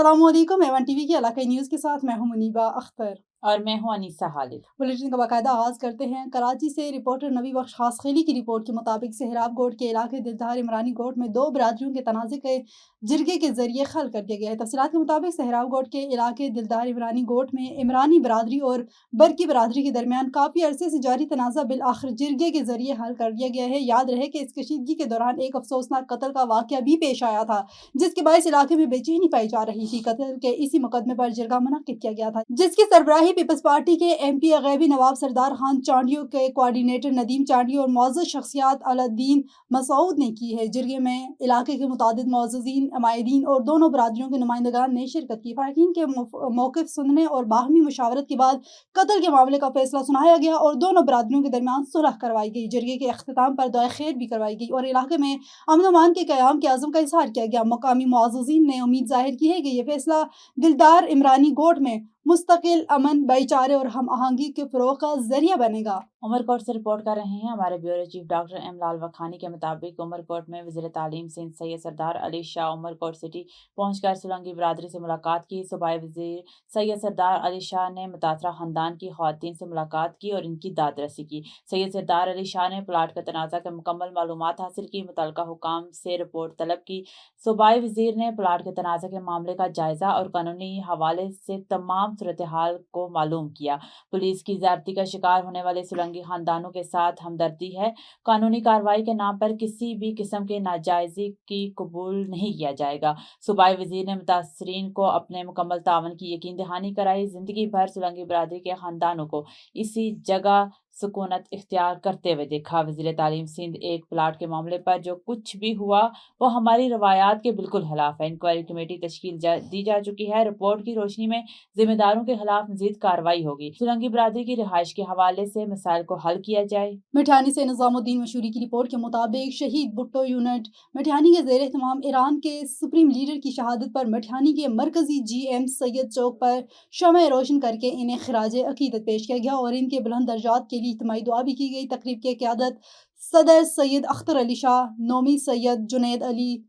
अस्सलाम वालेकुम। Avon TV की इलाकाई न्यूज़ के साथ मैं हूं मुनीबा अख्तर और मैं हूं अनीसा खालिद। बुलेटिन का बाकायदा आगाज़ करते हैं। कराची से रिपोर्टर नबी बख्श खासखेली की रिपोर्ट के मुताबिक सेहराब गोट के इलाके दिलदार इमरानी गोट में 2 बरादरियों के तनाज़े के जिरगे के जरिए हल कर दिया गया है। तफसीलात के मुताबिक सेहराब गोट के इलाके दिलदार इमरानी गोट में इमरानी बरादरी और बरकी बरादरी के दरमियान काफ़ी अरसे से जारी तनाज़ा बिल आखिर जिरगे के जरिए हल कर दिया गया है। याद रहे कि इस कशीदगी के दौरान एक अफसोसनाक कत्ल का वाक़या भी पेश आया था, जिसके बायस इलाके में बेचैनी पाई जा रही थी। कत्ल के इसी मुकदमे पर जिरगा मुनक्किद किया गया था, जिसकी सरबराही पीपल्स पार्टी के MP गैबी नवाब सरदार खान चांडियो के कोआर्डिनेटर नदीम चांडियो और मौजूद शख्सियात अलाउद्दीन मसूद ने की है। जिरगे में इलाके के मुतादिद मोअज़्ज़िज़ीन, अमायदीन और दोनों बरादरियों के नुमाइंदगान ने शिरकत की। फ़ायकीन के मौक़िफ़ सुनने और बाहमी मुशावरत के बाद कत्ल के मामले का फैसला सुनाया गया और दोनों बरादरियों के दरमियान सुलह करवाई गई। जिरगे के अख्तिताम पर दुआ खैर भी करवाई गई और इलाके में अमन अमान के क़याम के अज़्म का इज़हार किया गया। मकामी मुअज़्ज़िज़ीन ने उम्मीद ज़ाहिर की है कि यह फैसला दिलदार इमरानी गोट में मुस्तकिल अमन, भाईचारे और हम आहंगी के फ़रोग़ का ज़रिया बनेगा। उमरकोट से रिपोर्ट कर रहे हैं हमारे ब्यूरो चीफ डॉक्टर एम लाल वखानी के मुताबिक उमरकोट में वज़ीर तालीम सिंध सैयद सरदार अली शाह उमरकोट सिटी पहुंचकर सोलंकी बरादरी से मुलाकात की। सूबाई वज़ीर सैयद सरदार अली शाह ने मुतासरा ख़ानदान की ख़वातीन से मुलाकात की और इनकी दाद रसी की। सैयद सरदार अली शाह ने प्लाट का तनाज़ा के मुकम्मल मालूमात हासिल की, मुतल्लिका हुकाम से रिपोर्ट तलब की। सूबाई वज़ीर ने प्लाट के तनाज़ा के मामले का जायज़ा और कानूनी हवाले से तमाम सूरत हाल को मालूम किया। पुलिस की ज़्यादती का शिकार होने वाले सोलंकी खानदानों के साथ हमदर्दी है। कानूनी कार्रवाई के नाम पर किसी भी किस्म के नाजायज़ी की कबूल नहीं किया जाएगा। सूबाई वज़ीर ने मुतासरीन को अपने मुकम्मल तावन की यकीन दहानी कराई। ज़िंदगी भर सोलंकी बरादरी के खानदानों को इसी जगह सुकूनत इख्तियार करते हुए देखा। वज़ीर तालीम सिंध एक प्लाट के मामले पर जो कुछ भी हुआ वो हमारी रवायात के बिल्कुल खिलाफ है। इंक्वायरी कमेटी तश्कील दी जा चुकी है। रिपोर्ट की रोशनी में जिम्मेदारों के खिलाफ मजीद कार्रवाई होगी। सोलंकी बरादरी की रिहाइश के हवाले से मसाइल को हल किया जाए। मिठानी से निज़ामुद्दीन मशहूरी की रिपोर्ट के मुताबिक शहीद भुट्टो यूनिट मिठानी के ज़ेर एहतमाम ईरान के सुप्रीम लीडर की शहादत पर मिठानी के मरकजी GM सैयद चौक पर शमअ रोशन करके इन्हें खिराज अकीदत पेश किया गया और इनके बुलंद दर्जात के लिए इज्तिमाई दुआ भी की गई। तकरीब की क़यादत सदर सैयद अख्तर अली शाह, नोमी सैयद जुनैद अली,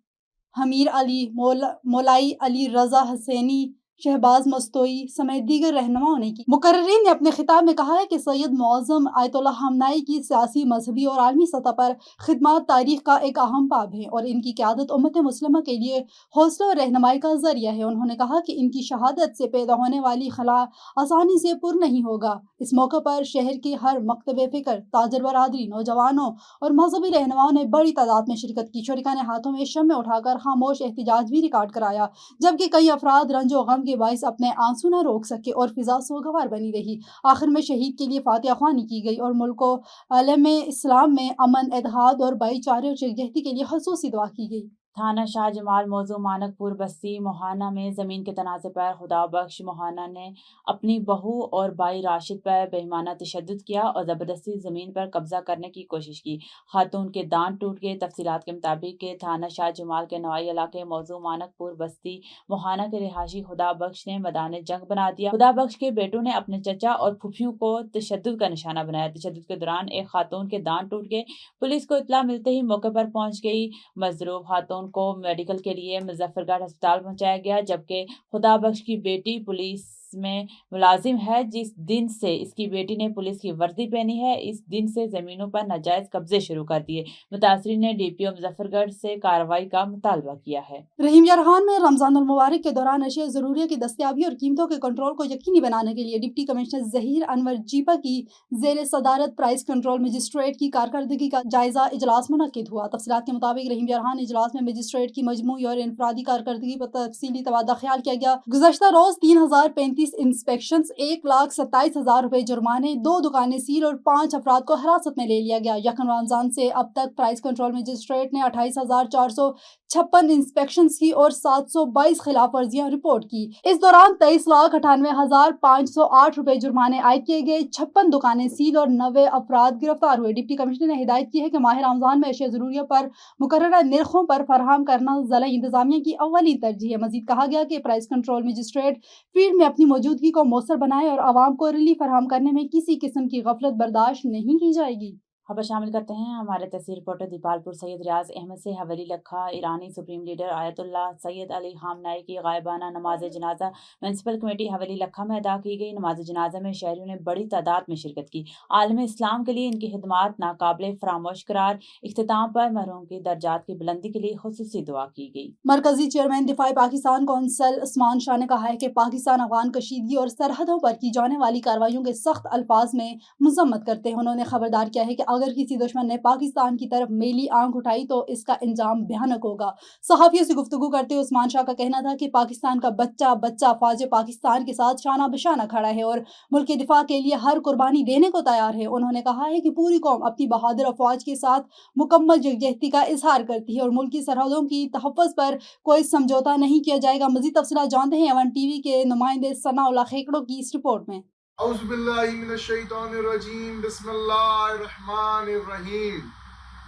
हमीर अली, मौलाई अली रज़ा हसैनी, शहबाज मस्तोई समेत दीगर रहनुमाओं ने की। मुकर्रिरीन ने अपने खिताब में कहा है कि सैयद मुअज़्ज़म आयतुल्लाह खamenei की सियासी, मजहबी और आलमी सतह पर खिदमत तारीख का एक अहम बाब है और इनकी क़यादत उम्मत मुस्लिमा के लिए हौसला और रहनुमाई का ज़रिया है। उन्होंने कहा कि इनकी शहादत से पैदा होने वाली खला आसानी से पुर नहीं होगा। इस मौके पर शहर के हर मकतब फ़िक्र, ताजर बरादरी, नौजवानों और मजहबी रहनुमाओं ने बड़ी तादाद में शिरकत की। शरीका ने हाथों में शम्मे उठाकर खामोश एहतजाज भी रिकॉर्ड कराया, जबकि कई अफराद रंजो गम के बाइस अपने आंसू न रोक सके और फिजा सोगवार बनी रही। आखिर में शहीद के लिए फातिहा ख्वानी की गई और मुल्क को आलम इस्लाम में अमन, इत्तेहाद और भाईचारे और यकजहती के लिए खसूसी दुआ की गई। थाना शाह जमाल मौजू मानकपुर बस्ती मोहाना में ज़मीन के तनाज़े पर खुदा बख्श मोहाना ने अपनी बहू और भाई राशिद पर बेईमाना तशद्दुद किया और ज़बरदस्ती ज़मीन पर कब्जा करने की कोशिश की। खातून के दांत टूट गए। तफसीलात के मुताबिक के थाना शाह जमाल के नवाई इलाके मौजू मानकपुर बस्ती मोहाना के रिहायशी खुदा बख्श ने मैदान जंग बना दिया। खुदा बख्श के बेटों ने अपने चचा और फुफियों को तशद्दुद का निशाना बनाया। तशद्दुद के दौरान एक खातून के दांत टूट गए। पुलिस को इत्तला मिलते ही मौके पर पहुंच गई। मजरूब खातून को मेडिकल के लिए मुजफ्फरगढ़ अस्पताल पहुंचाया गया, जबकि खुदा बख्श की बेटी पुलिस में मुलाजिम है। जिस दिन से इसकी बेटी ने पुलिस की वर्दी पहनी है, इस दिन से जमीनों पर नाजायज कब्जे शुरू कर दिए। मुतासरीन ने DPO मुजफ्फरगढ़ से कार्रवाई का मुतालबा किया है। रहीम यारखान में रमजानुल मुबारक के दौरान अशिया ज़रूरिया की दस्तयाबी और कीमतों के कंट्रोल को यकीनी बनाने के लिए डिप्टी कमिश्नर ज़हीर अनवर जीपा की ज़ेर सदारत प्राइस कंट्रोल मजिस्ट्रेट की कारकर्दगी का जायजा इजलास मुनक्किद हुआ। तफसीलात के मुताबिक रहीम यारखान इजलास में मजिस्ट्रेट की मजमूई और इनफरादी कारकर्दगी पर तफसीली तबादला ख्याल किया गया। गुज़श्ता रोज 3035 इंस्पेक्शन, 1,27,000 रुपए जुर्माने, 2 दुकानें सील और 5 अफराद को हिरासत में ले लिया गया। यकम रमजान से अब तक प्राइस कंट्रोल मजिस्ट्रेट ने 28,456 इंस्पेक्शन की और 722 खिलाफ वर्जियां रिपोर्ट की। इस दौरान 23,98,508 रुपए जुर्माने आयद किए गए, 56 दुकानें सील और 90 अफराद गिरफ्तार हुए। डिप्टी कमिश्नर ने हिदायत की है कि माह रमजान में अशिया ज़रूरिया पर मुकर्ररा निर्खों पर फराहम करना ज़िला इंतजामिया की अव्वली तरजीह है। मजीद कहा गया कि प्राइस कंट्रोल मजिस्ट्रेट फील्ड में अपनी मौजूदगी को मौसर बनाए और आवाम को रिलीफ फराहम करने में किसी किस्म की गफलत बर्दाश्त नहीं की जाएगी। खबर शामिल करते हैं हमारे तहसील रिपोर्टर दीपालपुर सैयद रियाज अहमद से। हवेली लखा ईरानी supreme leader Ayatollah Syed Ali Khamenei की गायबाना नमाज जनाजा म्यूनसिपल कमेटी हवेली लखा में अदा की गई। नमाज जनाजा में शहरियों ने बड़ी तादाद में शिरकत की। आलम इस्लाम के लिए इनकी खिदमात नाकाबिले फरामोश करार। इख्तिताम पर मरहूम की दर्जात की बुलंदी के लिए खुसूसी दुआ की गई। मरकजी चेयरमैन दिफाई पाकिस्तान कौंसल उस्मान शाह ने कहा है कि पाकिस्तान अफगान कशीदगी और सरहदों पर की जाने वाली कार्रवाइयों के सख्त अल्फाज में मजम्मत करते हैं। उन्होंने खबरदार किया है कि अगर किसी दुश्मन ने पाकिस्तान की तरफ मेली आंख उठाई तो इसका अंजाम भयानक होगा। सहाफियों से गुफ्तगू करते हुए उस्मान शाह का कहना था कि पाकिस्तान का बच्चा बच्चा फौज पाकिस्तान के साथ शाना बशाना खड़ा है और मुल्क के दिफा के लिए हर कुर्बानी देने को तैयार है। उन्होंने कहा है कि पूरी कौम अपनी बहादुर अफवाज के साथ मुकम्मल यकजहती का इजहार करती है और मुल्क की सरहदों की तहफ़्फ़ुज़ पर कोई समझौता नहीं किया जाएगा। मज़ीद तफ़सीलात जानते हैं एवन टीवी के नुमाइंदे सनाउल्लाह खेकड़ो की इस रिपोर्ट में। औज़ुबिल्लाहिमिनश्शैतानिर्रजीम, बिस्मिल्लाहिर्रहमानिर्रहीम।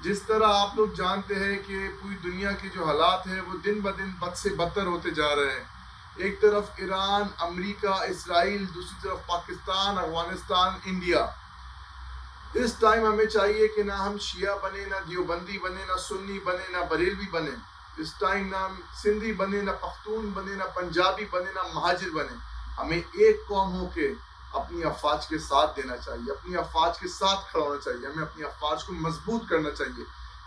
जिस तरह आप लोग जानते हैं कि पूरी दुनिया के जो हालात हैं वो दिन ब दिन बद से बदतर होते जा रहे हैं। एक तरफ ईरान, अमेरिका, इसराइल, दूसरी तरफ पाकिस्तान, अफगानिस्तान, इंडिया। इस टाइम हमें चाहिए कि ना हम शिया बने, ना देवबंदी बने, ना सुन्नी बने, ना बरेलवी बने। इस टाइम ना हम सिंधी बने, ना पख्तून बने, ना पंजाबी बने, ना महाजिर बने। हमें एक कौम होके अपनी अफवाज के साथ देना चाहिए, अपनी अफवाज के साथ खड़ा होना चाहिए। हमें अपनी अफवाज को मजबूत करना चाहिए।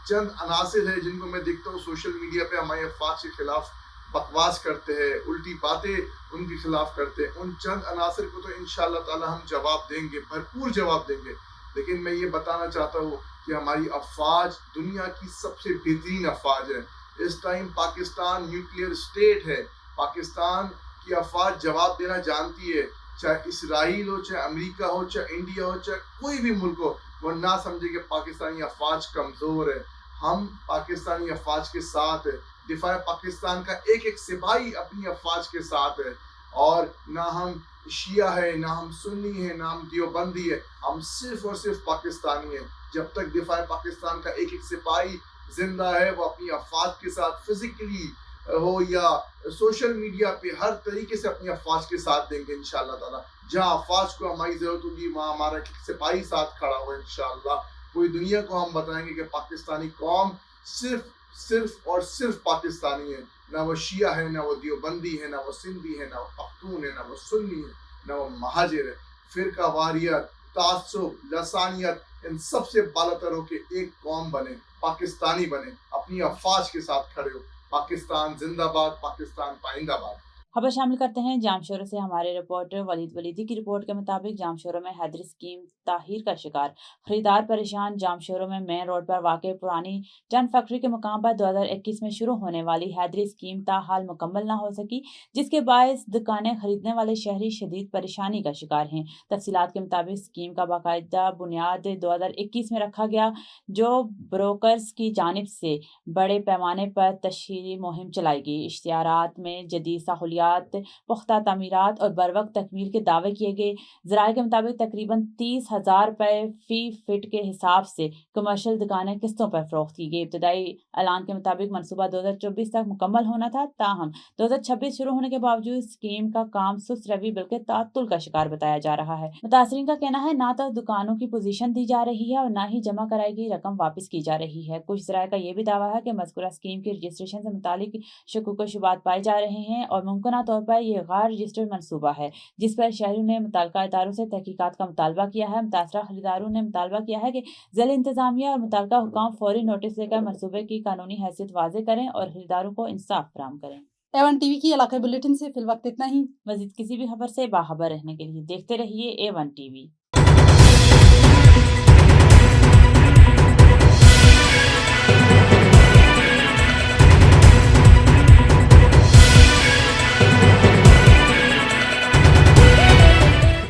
चंद अनासिर है जिनको मैं देखता हूँ सोशल मीडिया पे हमारी अफवाज के खिलाफ बकवास करते हैं, उल्टी बातें उनके खिलाफ करते हैं। उन चंद अनासिर को तो इंशाअल्लाह ताला हम जवाब देंगे, भरपूर जवाब देंगे। लेकिन मैं ये बताना चाहता हूँ कि हमारी अफवाज दुनिया की सबसे बेहतरीन अफवाज है। इस टाइम पाकिस्तान न्यूक्लियर स्टेट है। पाकिस्तान की अफवाज जवाब देना जानती है। चाहे इसराइल हो, चाहे अमेरिका हो, चाहे इंडिया हो, चाहे कोई भी मुल्क हो, वो ना समझे कि पाकिस्तानी अफवाज कमज़ोर है। हम पाकिस्तानी अफवाज के साथ है। दिफा पाकिस्तान का एक एक सिपाही अपनी अफवाज के साथ है। और ना हम शिया है, ना हम सुन्नी है, ना हम देवबंदी है। हम सिर्फ और सिर्फ पाकिस्तानी है। जब तक दिफा पाकिस्तान का एक एक सिपाही जिंदा है, वो अपनी अफवाज के साथ फिजिकली हो या सोशल मीडिया पे हर तरीके से अपनी अफवाज के साथ देंगे इंशाअल्लाह ताला। जहाँ अफवाज को हमारी जरूरत होगी वहाँ हमारा एक सिपाही साथ खड़ा हुआ इंशाअल्लाह। पूरी दुनिया को हम बताएंगे कि पाकिस्तानी कौम सिर्फ और सिर्फ पाकिस्तानी है। ना वो शिया है, ना वो देवबंदी है, ना वो सिंधी है, ना वो पख्तून है, ना वो सुन्नी है, ना वो महाजिर है। फिरका वारियत, तासुब, लसानियत, इन सबसे बालातर होके एक कौम बने, पाकिस्तानी बने, अपनी अफवाज के साथ खड़े हो। पाकिस्तान जिंदाबाद, पाकिस्तान पाइंदाबाद। खबर शामिल करते हैं जामशोरों से। हमारे रिपोर्टर वलीद वलीदी की रिपोर्ट के मुताबिक जामशोरों में हैदरी स्कीम ताहीर का शिकार, खरीदार परेशान। जामशोरों में मेन रोड पर वाक़ पुरानी टन फैक्ट्री के मुकाम पर 2021 में शुरू होने वाली हैदरी स्कीम ताहाल मुकम्मल न हो सकी, जिसके बायस दुकानें खरीदने वाले शहरी शदीद परेशानी का शिकार हैं। तफसीलात के मुताबिक स्कीम का बाकायदा बुनियाद 2021 में रखा गया, जो ब्रोकर्स की जानिब से बड़े पैमाने पर तशहीरी मुहिम चलाई गई। इश्तिहारात में जदीद सहूलियात, पुख्ता तामीरात और बरवक्त तकमील के दावे किए गए। ज़राए के मुताबिक तकरीबन 30,000 रुपये फी फिट के हिसाब से कमर्शियल दुकानें किस्तों पर फरोख्त की गई। इब्तदाई ऐलान के मुताबिक मनसूबा 2024 तक मुकम्मल होना था, ताहम 2026 शुरू होने के बावजूद स्कीम का काम सुस्त रवि बल्कि तातुल का शिकार बताया जा रहा है। मुतासरीन का कहना है ना तो दुकानों की पोजीशन दी जा रही है और ना ही जमा कराई गई रकम वापस की जा रही है। कुछ ज़राए का यह भी दावा है कि मज़कूरा स्कीम की रजिस्ट्रेशन से मुतालिक शकुक शुबात पाए जा रहे हैं और मुमकिना तौर पर यह गैर रजिस्टर्ड मनसूबा है, जिस पर शहरियों ने मुतल्लिका इदारों से तहकीकात का मुतालबा किया है। मुतासरा खरीदारों ने मुतालबा किया है कि ज़िला इंतजामिया और मुतल्लिका हुकाम फौरी नोटिस लेकर मनसूबे की कानूनी हैसियत वाज़ेह करें और खरीदारों को इंसाफ फराहम करें। एवन टीवी की इलाकाई बुलेटिन से फिलवक्त इतना ही। मज़ीद किसी भी खबर से बाखबर रहने के लिए देखते रहिए A1 TV।